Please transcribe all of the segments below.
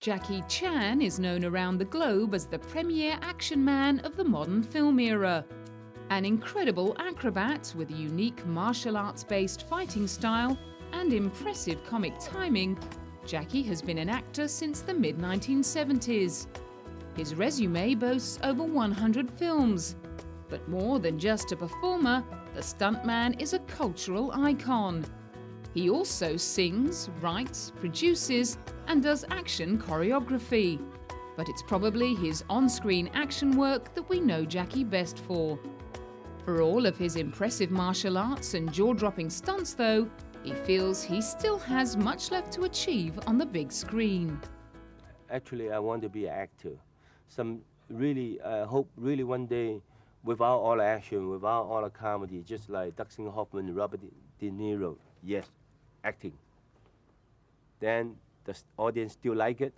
Jackie Chan is known around the globe as the premier action man of the modern film era. An incredible acrobat with a unique martial arts-based fighting style and impressive comic timing, Jackie has been an actor since the mid-1970s. His resume boasts over 100 films. But more than just a performer, the stuntman is a cultural icon. He also sings, writes, produces, and does action choreography. But it's probably his on-screen action work that we know Jackie best for. For all of his impressive martial arts and jaw-dropping stunts, though, he feels he still has much left to achieve on the big screen. Actually, I want to be an actor. I hope really one day, without all the action, without all the comedy, just like Dustin Hoffman, Robert De Niro, yes, acting. Then the audience still like it,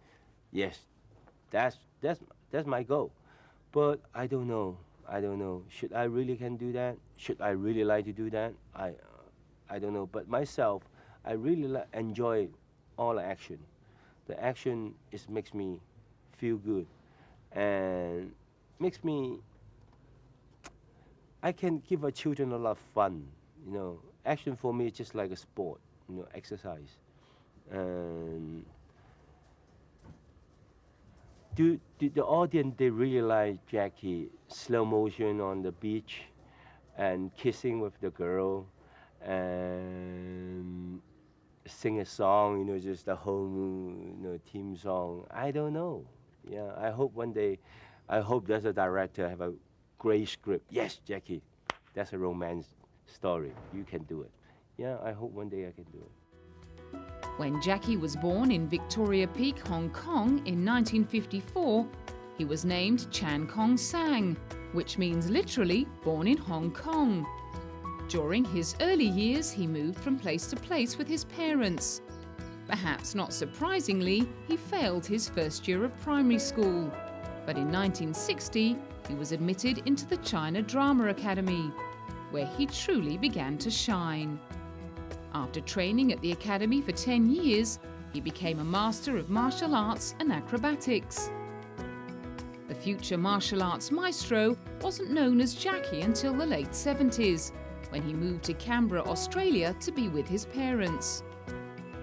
yes, that's my goal. But I don't know. Should I really can do that? Should I really like to do that? I don't know. But myself, I really enjoy all the action. The action makes me feel good, and makes me. I can give our children a lot of fun. You know, action for me is just like a sport. You know, exercise. And do the audience, they really like Jackie slow motion on the beach and kissing with the girl and sing a song, you know, just the whole, theme song. I don't know. Yeah, I hope one day, there's a director have a great script. Yes, Jackie, that's a romance story. You can do it. Yeah, I hope one day I can do it. When Jackie was born in Victoria Peak, Hong Kong in 1954, he was named Chan Kong Sang, which means literally born in Hong Kong. During his early years, he moved from place to place with his parents. Perhaps not surprisingly, he failed his first year of primary school. But in 1960, he was admitted into the China Drama Academy, where he truly began to shine. After training at the academy for 10 years, he became a master of martial arts and acrobatics. The future martial arts maestro wasn't known as Jackie until the late 70s, when he moved to Canberra, Australia to be with his parents.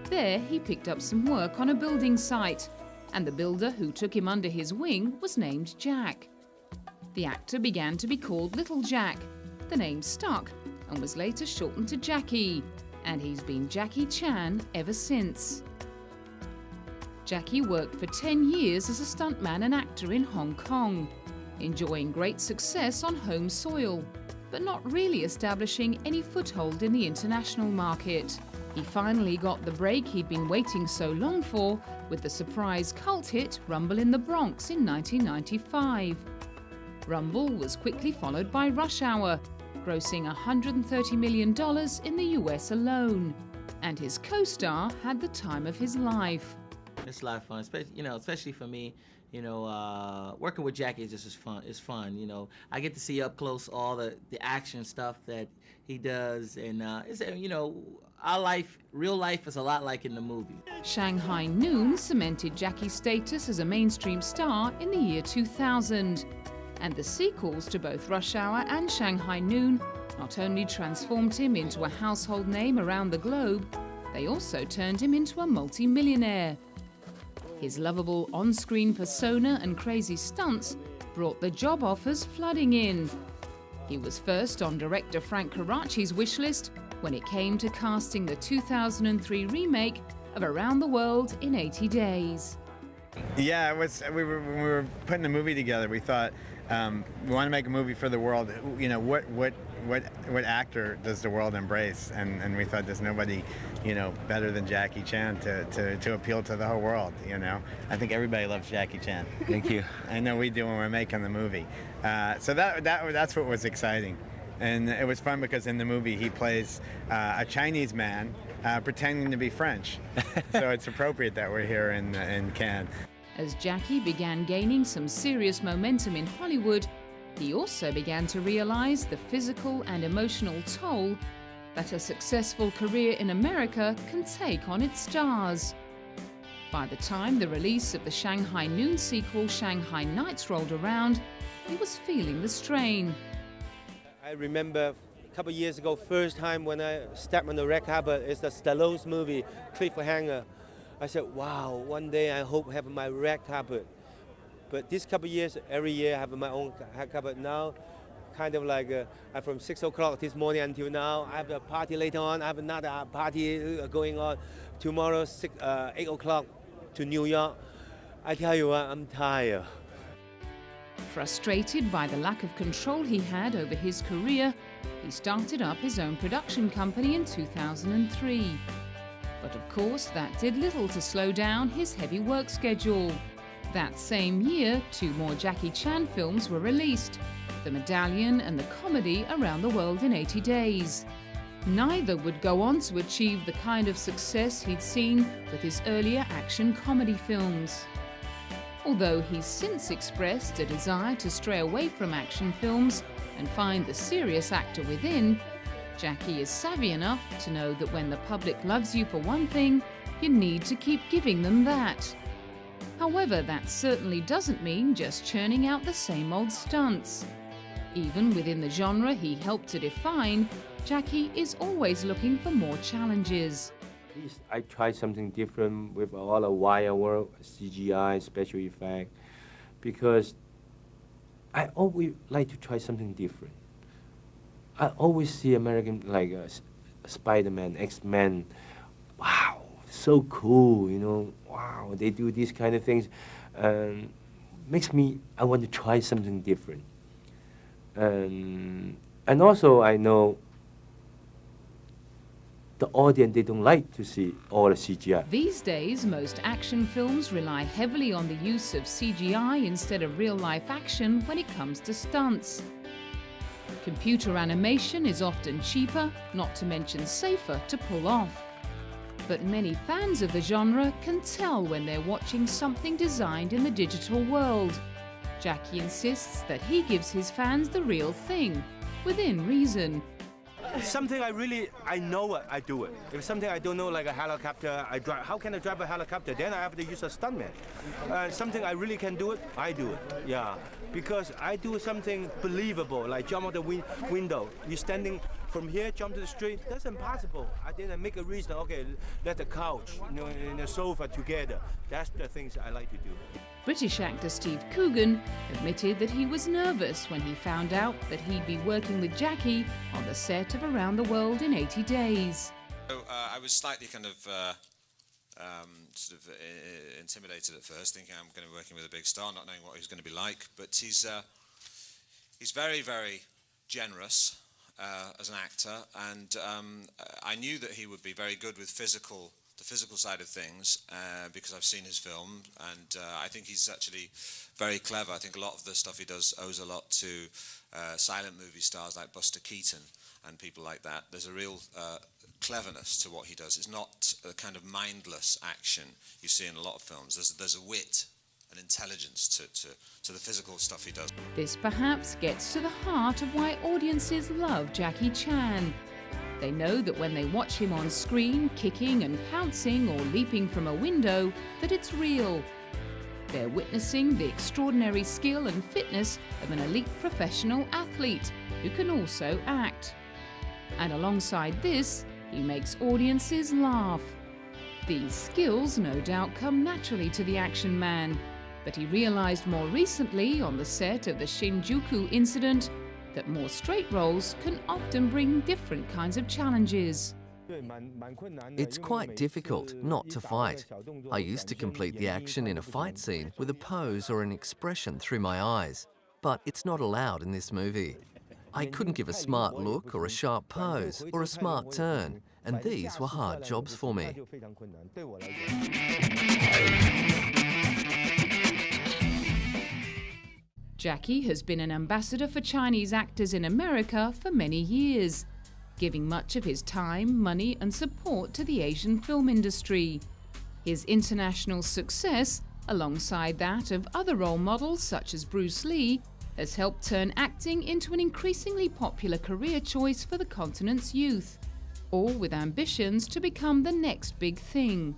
There, he picked up some work on a building site, and the builder who took him under his wing was named Jack. The actor began to be called Little Jack. The name stuck and was later shortened to Jackie, and he's been Jackie Chan ever since. Jackie worked for 10 years as a stuntman and actor in Hong Kong, enjoying great success on home soil, but not really establishing any foothold in the international market. He finally got the break he'd been waiting so long for with the surprise cult hit Rumble in the Bronx in 1995. Rumble was quickly followed by Rush Hour, grossing $130 million in the US alone. And his co-star had the time of his life. It's a lot of fun, especially for me. Working with Jackie is just as fun. It's fun, I get to see up close all the action stuff that he does, and our life, real life, is a lot like in the movie. Shanghai Noon cemented Jackie's status as a mainstream star in the year 2000. And the sequels to both Rush Hour and Shanghai Noon not only transformed him into a household name around the globe, they also turned him into a multi-millionaire. His lovable on-screen persona and crazy stunts brought the job offers flooding in. He was first on director Frank Karachi's wish list when it came to casting the 2003 remake of Around the World in 80 Days. Yeah, when we were putting the movie together, we thought we want to make a movie for the world. What actor does the world embrace? And we thought there's nobody, better than Jackie Chan to appeal to the whole world. I think everybody loves Jackie Chan. Thank you. I know we do when we're making the movie. So that's what was exciting, and it was fun because in the movie he plays a Chinese man pretending to be French. So it's appropriate that we're here in Cannes. As Jackie began gaining some serious momentum in Hollywood, he also began to realize the physical and emotional toll that a successful career in America can take on its stars. By the time the release of the Shanghai Noon sequel, Shanghai Nights, rolled around, he was feeling the strain. I remember a couple of years ago, first time when I stepped on the red carpet, it's the Stallone's movie, Cliffhanger. I said, wow, one day I hope I have my red carpet. But this couple of years, every year I have my own red carpet now. Kind of like from 6 o'clock this morning until now. I have a party later on. I have another party going on tomorrow, 8 o'clock to New York. I tell you what, I'm tired. Frustrated by the lack of control he had over his career, he started up his own production company in 2003. But of course, that did little to slow down his heavy work schedule. That same year, 2 more Jackie Chan films were released, The Medallion and the comedy Around the World in 80 Days. Neither would go on to achieve the kind of success he'd seen with his earlier action comedy films. Although he's since expressed a desire to stray away from action films and find the serious actor within, Jackie is savvy enough to know that when the public loves you for one thing, you need to keep giving them that. However, that certainly doesn't mean just churning out the same old stunts. Even within the genre he helped to define, Jackie is always looking for more challenges. At least I try something different with all the wire work, CGI, special effect, because I always like to try something different. I always see American, like Spider-Man, X-Men, wow, so cool, you know, wow, they do these kind of things, and makes me, I want to try something different. And also I know the audience, they don't like to see all the CGI. These days, most action films rely heavily on the use of CGI instead of real-life action when it comes to stunts. Computer animation is often cheaper, not to mention safer, to pull off. But many fans of the genre can tell when they're watching something designed in the digital world. Jackie insists that he gives his fans the real thing, within reason. Something I know it, I do it. If something I don't know, like a helicopter, I drive. How can I drive a helicopter? Then I have to use a stuntman. Something I really can do it, I do it. Yeah, because I do something believable, like jump out the window. You're standing from here, jump to the street. That's impossible. I then make a reason. Okay, let the couch, you know, and the sofa together. That's the things I like to do. British actor Steve Coogan admitted that he was nervous when he found out that he'd be working with Jackie on the set of Around the World in 80 Days. So, I was slightly kind of intimidated at first, thinking I'm going to be working with a big star, not knowing what he's going to be like. But he's very, very generous as an actor, and I knew that he would be very good with the physical side of things, because I've seen his film, and I think he's actually very clever. I think a lot of the stuff he does owes a lot to silent movie stars like Buster Keaton and people like that. There's a real cleverness to what he does. It's not a kind of mindless action you see in a lot of films. There's a wit, an intelligence to the physical stuff he does. This perhaps gets to the heart of why audiences love Jackie Chan. They know that when they watch him on screen, kicking and pouncing or leaping from a window, that it's real. They're witnessing the extraordinary skill and fitness of an elite professional athlete who can also act. And alongside this, he makes audiences laugh. These skills no doubt come naturally to the action man, but he realized more recently on the set of the Shinjuku incident that more straight roles can often bring different kinds of challenges. It's quite difficult not to fight. I used to complete the action in a fight scene with a pose or an expression through my eyes, but it's not allowed in this movie. I couldn't give a smart look or a sharp pose or a smart turn, and these were hard jobs for me. Jackie has been an ambassador for Chinese actors in America for many years, giving much of his time, money and support to the Asian film industry. His international success, alongside that of other role models such as Bruce Lee, has helped turn acting into an increasingly popular career choice for the continent's youth, all with ambitions to become the next big thing.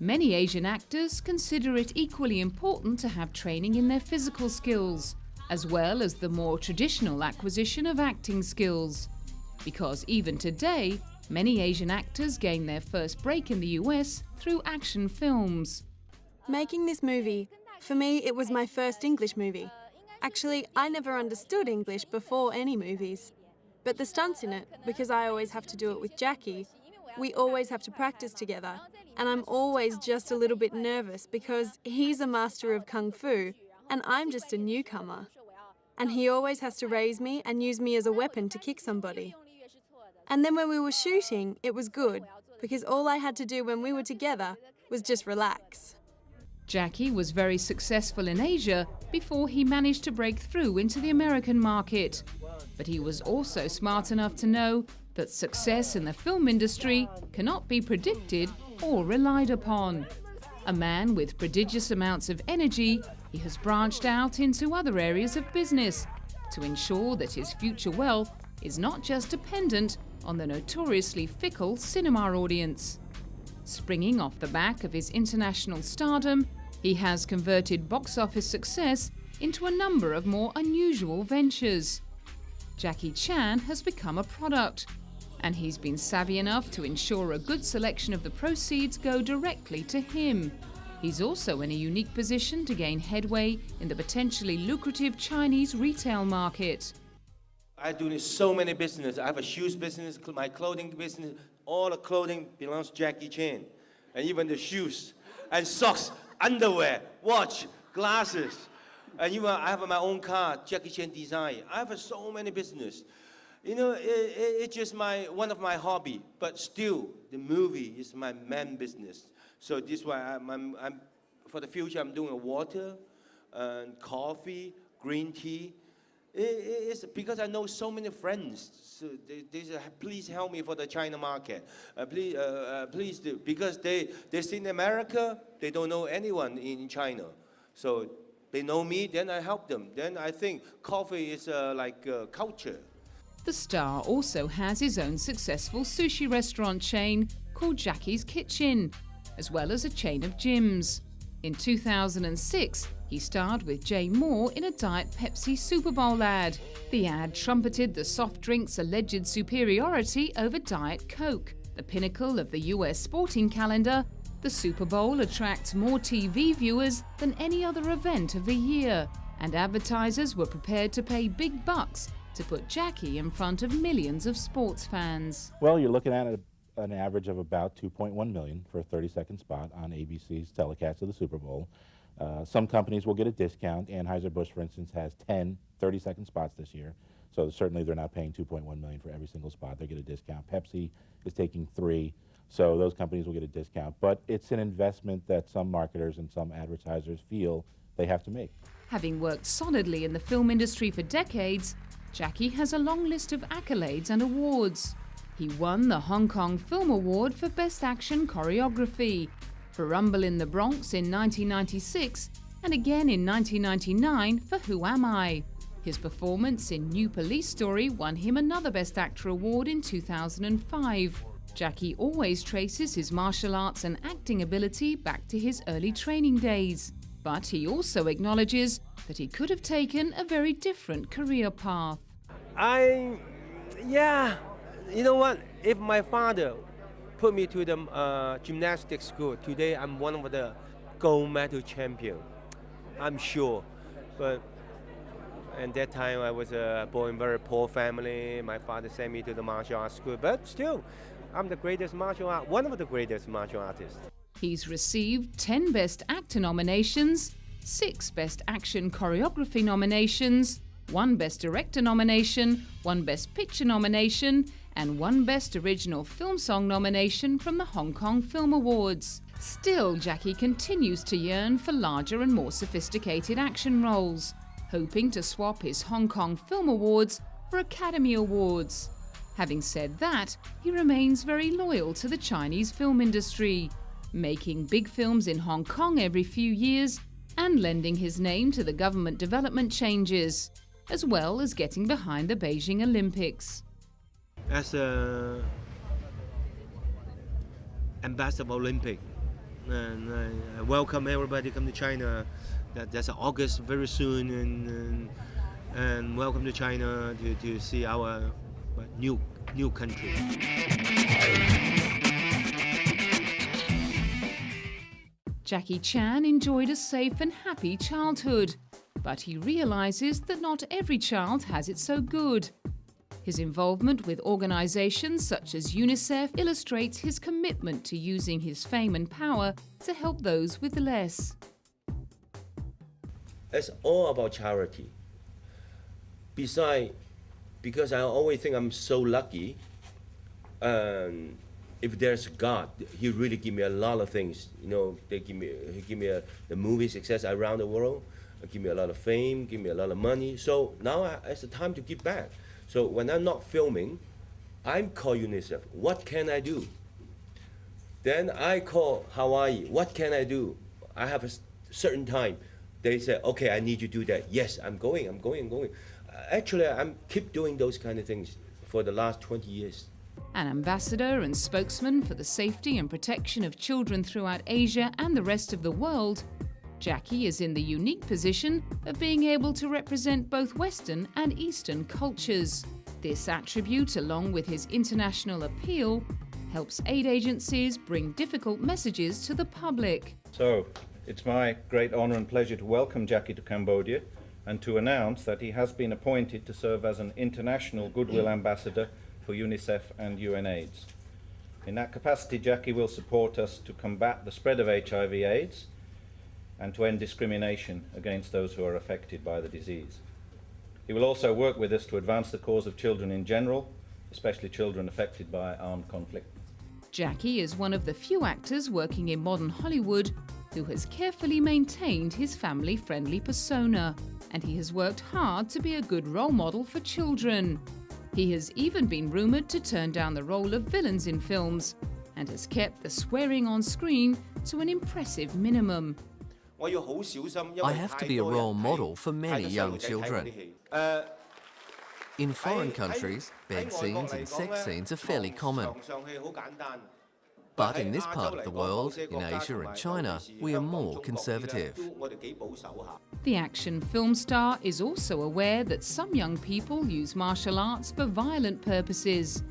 Many Asian actors consider it equally important to have training in their physical skills, as well as the more traditional acquisition of acting skills. Because even today, many Asian actors gain their first break in the US through action films. Making this movie, for me, it was my first English movie. Actually, I never understood English before any movies. But the stunts in it, because I always have to do it with Jackie, we always have to practice together. And I'm always just a little bit nervous because he's a master of Kung Fu and I'm just a newcomer. And he always has to raise me and use me as a weapon to kick somebody. And then when we were shooting, it was good because all I had to do when we were together was just relax. Jackie was very successful in Asia before he managed to break through into the American market. But he was also smart enough to know that success in the film industry cannot be predicted or relied upon. A man with prodigious amounts of energy, he has branched out into other areas of business to ensure that his future wealth is not just dependent on the notoriously fickle cinema audience. Springing off the back of his international stardom, he has converted box office success into a number of more unusual ventures. Jackie Chan has become a product, and he's been savvy enough to ensure a good selection of the proceeds go directly to him. He's also in a unique position to gain headway in the potentially lucrative Chinese retail market. I do so many business. I have a shoes business, my clothing business. All the clothing belongs to Jackie Chan, and even the shoes and socks, underwear, watch, glasses, and even I have my own car, Jackie Chan design. I have so many business. You know, it's just one of my hobby, but still, the movie is my main business. So this is why I'm for the future, I'm doing water, and coffee, green tea. It's because I know so many friends. So they say, please help me for the China market. Please do, because they see in America, they don't know anyone in China. So they know me, then I help them. Then I think coffee is like culture. The star also has his own successful sushi restaurant chain called Jackie's Kitchen, as well as a chain of gyms. In 2006, he starred with Jay Moore in a Diet Pepsi Super Bowl ad. The ad trumpeted the soft drink's alleged superiority over Diet Coke. The pinnacle of the US sporting calendar, the Super Bowl attracts more TV viewers than any other event of the year, and advertisers were prepared to pay big bucks to put Jackie in front of millions of sports fans. Well, you're looking at an average of about 2.1 million for a 30-second spot on ABC's telecast of the Super Bowl. Some companies will get a discount. Anheuser-Busch, for instance, has 10 30-second spots this year. So certainly they're not paying 2.1 million for every single spot. They get a discount. Pepsi is taking 3. So those companies will get a discount. But it's an investment that some marketers and some advertisers feel they have to make. Having worked solidly in the film industry for decades, Jackie has a long list of accolades and awards. He won the Hong Kong Film Award for Best Action Choreography, for Rumble in the Bronx in 1996, and again in 1999 for Who Am I? His performance in New Police Story won him another Best Actor award in 2005. Jackie always traces his martial arts and acting ability back to his early training days, but he also acknowledges that he could have taken a very different career path. You know what? If my father put me to the gymnastics school, today I'm one of the gold medal champion. I'm sure. But at that time I was born in a very poor family. My father sent me to the martial arts school. But still, I'm the greatest one of the greatest martial artists. He's received 10 Best Actor nominations, 6 Best Action Choreography nominations, 1 Best Director nomination, 1 Best Picture nomination, and 1 Best Original Film Song nomination from the Hong Kong Film Awards. Still, Jackie continues to yearn for larger and more sophisticated action roles, hoping to swap his Hong Kong Film Awards for Academy Awards. Having said that, he remains very loyal to the Chinese film industry, making big films in Hong Kong every few years and lending his name to the government development changes, as well as getting behind the Beijing Olympics. As an ambassador of Olympic, and I welcome everybody come to China. That's August very soon, and welcome to China to see our new country. Jackie Chan enjoyed a safe and happy childhood, but he realizes that not every child has it so good. His involvement with organizations such as UNICEF illustrates his commitment to using his fame and power to help those with less. It's all about charity. Besides, because I always think I'm so lucky, if there's God, He really give me a lot of things. You know, He give me the movie success around the world, give me a lot of fame, give me a lot of money. So now it's the time to give back. So when I'm not filming, I'm call UNICEF. What can I do? Then I call Hawaii. What can I do? I have a certain time. They say, okay, I need you to do that. Yes, I'm going. Actually, I'm keep doing those kind of things for the last 20 years. An ambassador and spokesman for the safety and protection of children throughout Asia and the rest of the world, Jackie is in the unique position of being able to represent both Western and Eastern cultures. This attribute, along with his international appeal, helps aid agencies bring difficult messages to the public. So, it's my great honor and pleasure to welcome Jackie to Cambodia and to announce that he has been appointed to serve as an international goodwill ambassador for UNICEF and UNAIDS. In that capacity, Jackie will support us to combat the spread of HIV/AIDS and to end discrimination against those who are affected by the disease. He will also work with us to advance the cause of children in general, especially children affected by armed conflict. Jackie is one of the few actors working in modern Hollywood who has carefully maintained his family-friendly persona, and he has worked hard to be a good role model for children. He has even been rumoured to turn down the role of villains in films and has kept the swearing on screen to an impressive minimum. I have to be a role model for many young children. In foreign countries, bed scenes and sex scenes are fairly common. But in this part of the world, in Asia and China, we are more conservative. The action film star is also aware that some young people use martial arts for violent purposes.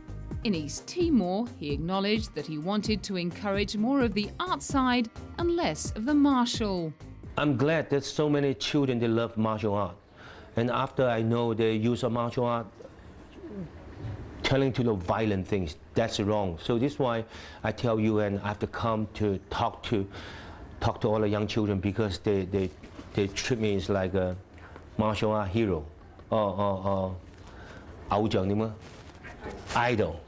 In East Timor, he acknowledged that he wanted to encourage more of the art side and less of the martial. I'm glad that so many children, they love martial art. And after I know the use of martial art, telling to the violent things, that's wrong. So this is why I tell you, and I have to come to talk to all the young children, because they treat me as like a martial art hero or idol.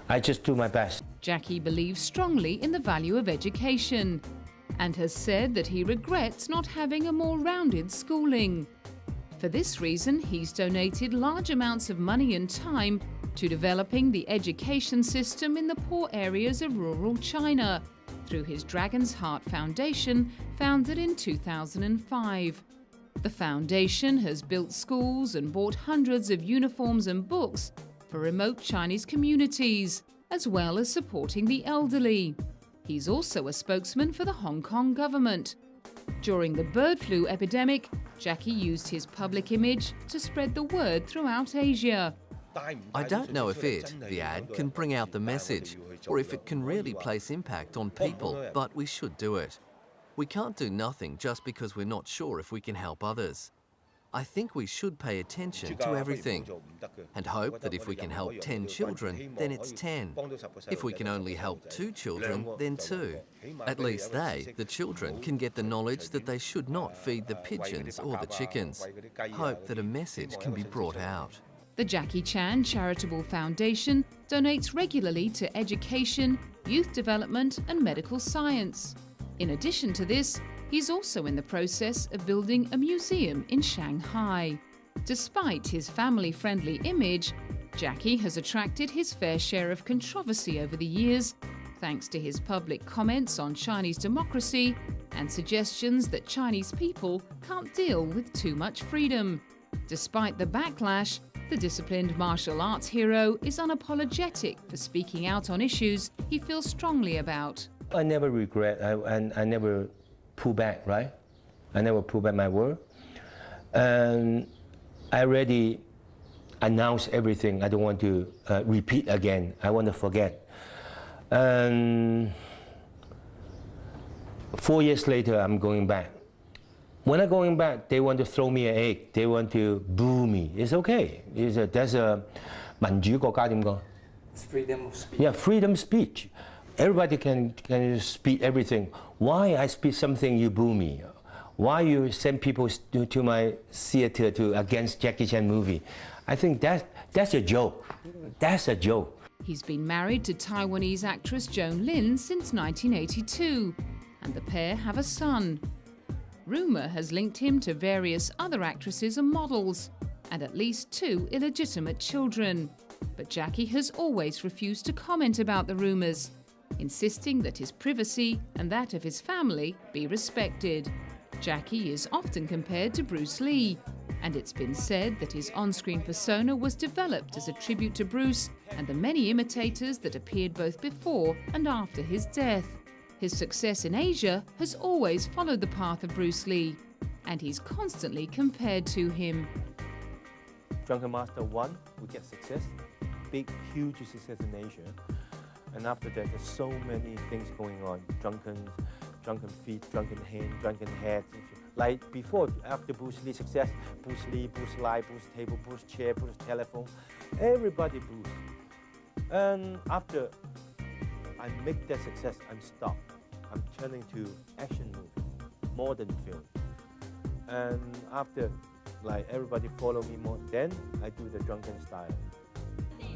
I just do my best. Jackie believes strongly in the value of education and has said that he regrets not having a more rounded schooling. For this reason, he's donated large amounts of money and time to developing the education system in the poor areas of rural China through his Dragon's Heart Foundation, founded in 2005. The foundation has built schools and bought hundreds of uniforms and books for remote Chinese communities, as well as supporting the elderly. He's also a spokesman for the Hong Kong government. During the bird flu epidemic, Jackie used his public image to spread the word throughout Asia. I don't know if the ad, can bring out the message, or if it can really place impact on people, but we should do it. We can't do nothing just because we're not sure if we can help others. I think we should pay attention to everything and hope that if we can help 10 children, then it's 10. If we can only help 2 children, then 2. At least the children, can get the knowledge that they should not feed the pigeons or the chickens. Hope that a message can be brought out. The Jackie Chan Charitable Foundation donates regularly to education, youth development and medical science. In addition to this, he's also in the process of building a museum in Shanghai. Despite his family-friendly image, Jackie has attracted his fair share of controversy over the years, thanks to his public comments on Chinese democracy and suggestions that Chinese people can't deal with too much freedom. Despite the backlash, the disciplined martial arts hero is unapologetic for speaking out on issues he feels strongly about. I never regret, and I never pull back, right? I never pull back my word. And I already announced everything. I don't want to repeat again. I want to forget. And 4 years later, I'm going back. When I'm going back, they want to throw me an egg. They want to boo me. It's okay. That's a 民主國家點講? It's freedom of speech. Yeah, freedom of speech. Everybody can speak everything. Why I speak something, you boo me? Why you send people to my theater against Jackie Chan movie? I think that's a joke. That's a joke. He's been married to Taiwanese actress Joan Lin since 1982, and the pair have a son. Rumour has linked him to various other actresses and models, and at least 2 illegitimate children. But Jackie has always refused to comment about the rumours, insisting that his privacy and that of his family be respected. Jackie is often compared to Bruce Lee, and it's been said that his on-screen persona was developed as a tribute to Bruce and the many imitators that appeared both before and after his death. His success in Asia has always followed the path of Bruce Lee, and he's constantly compared to him. Drunken Master 1, we get success, big, huge success in Asia. And after that, there's so many things going on. Drunken feet, drunken hand, drunken heads. Like before, after Bruce Lee success, Bruce Lee, Bruce Light, Bruce Table, Bruce Chair, Bruce Telephone, everybody Bruce. And after I make that success, I'm stopped. I'm turning to action movie, modern film. And after, like everybody follow me more, then I do the drunken style.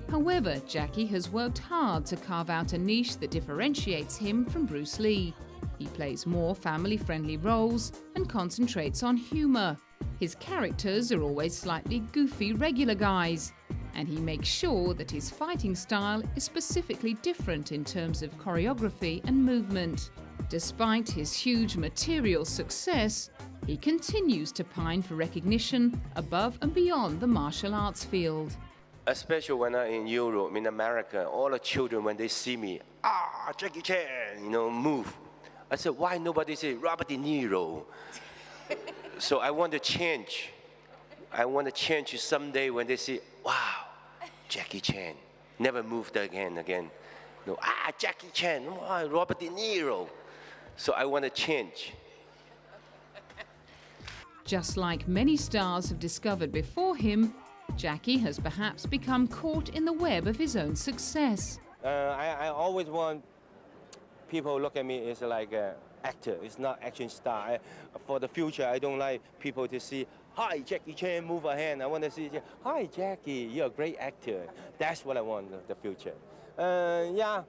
However, Jackie has worked hard to carve out a niche that differentiates him from Bruce Lee. He plays more family-friendly roles and concentrates on humour. His characters are always slightly goofy regular guys, and he makes sure that his fighting style is specifically different in terms of choreography and movement. Despite his huge material success, he continues to pine for recognition above and beyond the martial arts field. Especially when I'm in Europe, in America, all the children, when they see me, Jackie Chan, move. I said, why nobody say Robert De Niro? So I want to change. I want to change someday when they say, wow, Jackie Chan, never moved again. No, Jackie Chan, Robert De Niro. So I want to change. Just like many stars have discovered before him, Jackie has perhaps become caught in the web of his own success. I always want people to look at me as like an actor. It's not action star. For the future, I don't like people to see, hi, Jackie Chan, move a hand. I want to see, hi, Jackie, you're a great actor. That's what I want in the future. Yeah,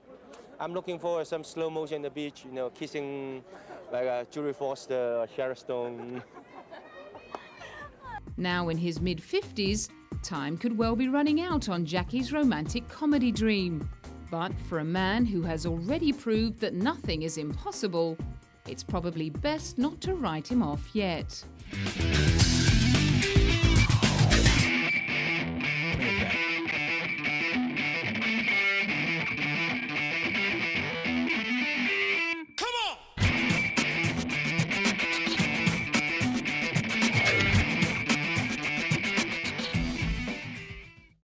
I'm looking for some slow motion on the beach, kissing like Julie Foster or Sharon Stone. Now in his mid-50s, time could well be running out on Jackie's romantic comedy dream. But for a man who has already proved that nothing is impossible, it's probably best not to write him off yet.